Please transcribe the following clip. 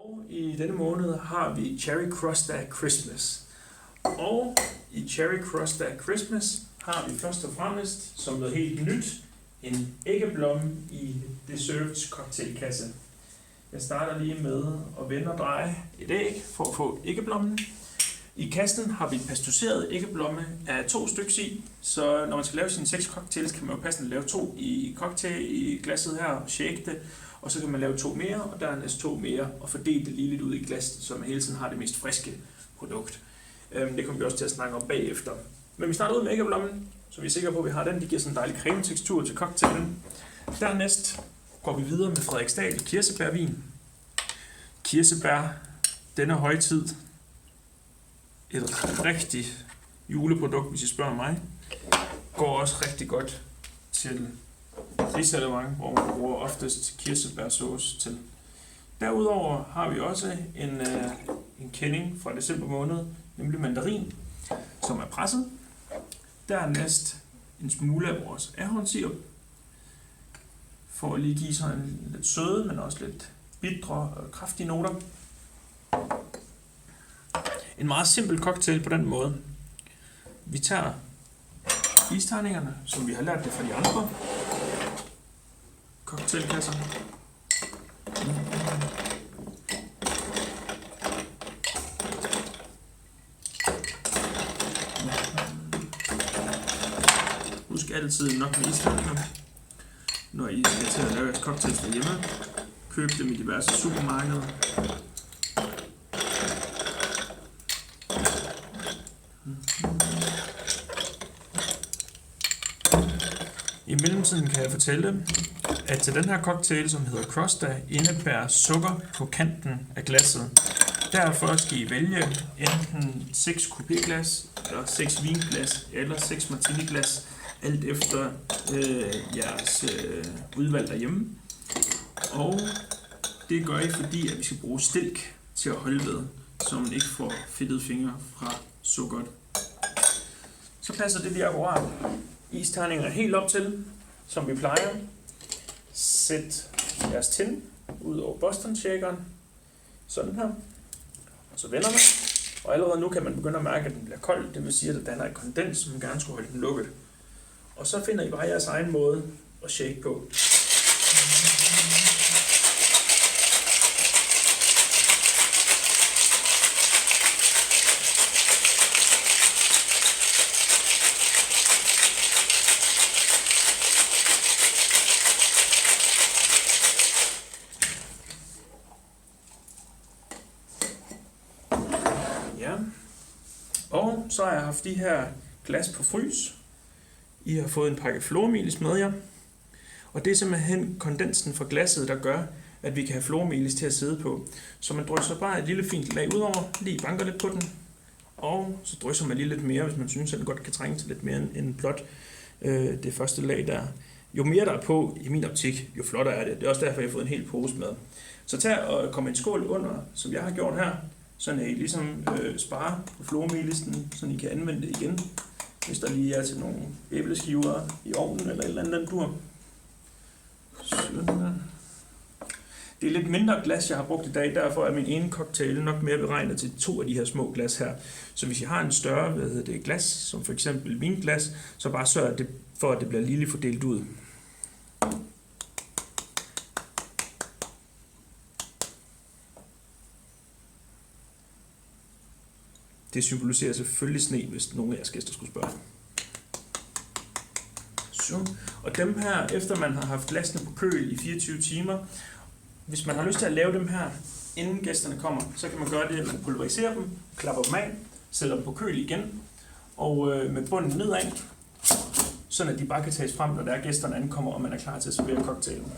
Og i denne måned har vi Cherry Crostad Christmas. Og i Cherry Crostad Christmas har vi først og fremmest, som noget helt nyt, en æggeblomme i desserts cocktailkasse. Jeg starter lige med at vende og dreje et æg for at få æggeblommen. I kassen har vi pasteuriseret æggeblomme af 2 stykker i, så når man skal lave sine 6 cocktails, kan man jo passende lave 2 i cocktail i glasset her og shake det, og så kan man lave 2 mere, og dernæst 2 mere, og fordele det lige lidt ud i glasset, så man hele tiden har det mest friske produkt. Det kommer vi også til at snakke om bagefter. Men vi starter ud med æggeblommen, så vi er sikre på, at vi har den. Det giver sådan en dejlig cremetekstur til cocktailen. Dernæst går vi videre med Frederiksdal kirsebærvin. Kirsebær, denne højtid, et rigtigt juleprodukt, hvis I spørger mig, går også rigtig godt til risalemang, hvor man bruger oftest kirsebærsauce til. Derudover har vi også en kending fra december måned, nemlig mandarin, som er presset. Dernæst en smule af vores ahornsirup, for at lige give sådan en lidt søde, men også lidt bitre og kraftige noter. En meget simpel cocktail på den måde. Vi tager isterningerne, som vi har lært det fra de andre cocktailkasser. Husk altid nok med isterninger, når I skal til at lave et cocktail derhjemme. Køb dem i diverse supermarkeder. I mellemtiden kan jeg fortælle, at til den her cocktail, som hedder Crostad, indebærer sukker på kanten af glasset. Derfor skal I vælge enten 6 coupéglas, eller 6 vinglas, eller 6 martiniglas, alt efter jeres udvalg derhjemme. Og det gør I, fordi at vi skal bruge stilk til at holde ved, så man ikke får fedtede fingre fra sukkeret. Så passer det lige akkurat. Isterninger helt op til, som vi plejer. Sæt jeres tin ud over Boston Shakeren, sådan her, og så vender man. Og allerede nu kan man begynde at mærke, at den bliver kold, det vil sige, at der danner et kondens, som gerne skulle holde den lukket. Og så finder I bare jeres egen måde at shake på. Ja. Og så har jeg haft de her glas på frys. I har fået en pakke flormelis med jer. Og det er simpelthen kondensen fra glasset, der gør, at vi kan have flormelis til at sidde på. Så man drysser bare et lille fint lag udover, lige banker lidt på den. Og så drysser man lige lidt mere, hvis man synes, at den godt kan trænge til lidt mere end blot det første lag der. Jo mere der er på, i min optik, jo flottere er det. Det er også derfor, jeg har fået en hel pose med. Så tag og kom en skål under, som jeg har gjort her. Så I ligesom sparer på flormelisen, så I kan anvende det igen, hvis der lige er til nogle æbleskiver i ovnen eller et eller andet dur. Sådan. Det er lidt mindre glas, jeg har brugt i dag, derfor er min ene cocktail nok mere beregnet til 2 af de her små glas her. Så hvis I har en større glas, som for eksempel vinglas, så bare sørg for, at det bliver lige fordelt ud. Det symboliserer selvfølgelig sne, hvis nogen af jeres gæster skulle spørge. Så. Og dem her, efter man har haft glasene på køl i 24 timer, hvis man har lyst til at lave dem her, inden gæsterne kommer, så kan man gøre det, at man pulveriserer dem, klapper dem af, sætter dem på køl igen, og med bunden nedad, sådan at de bare kan tages frem, når der gæsterne ankommer, og man er klar til at servere cocktailen.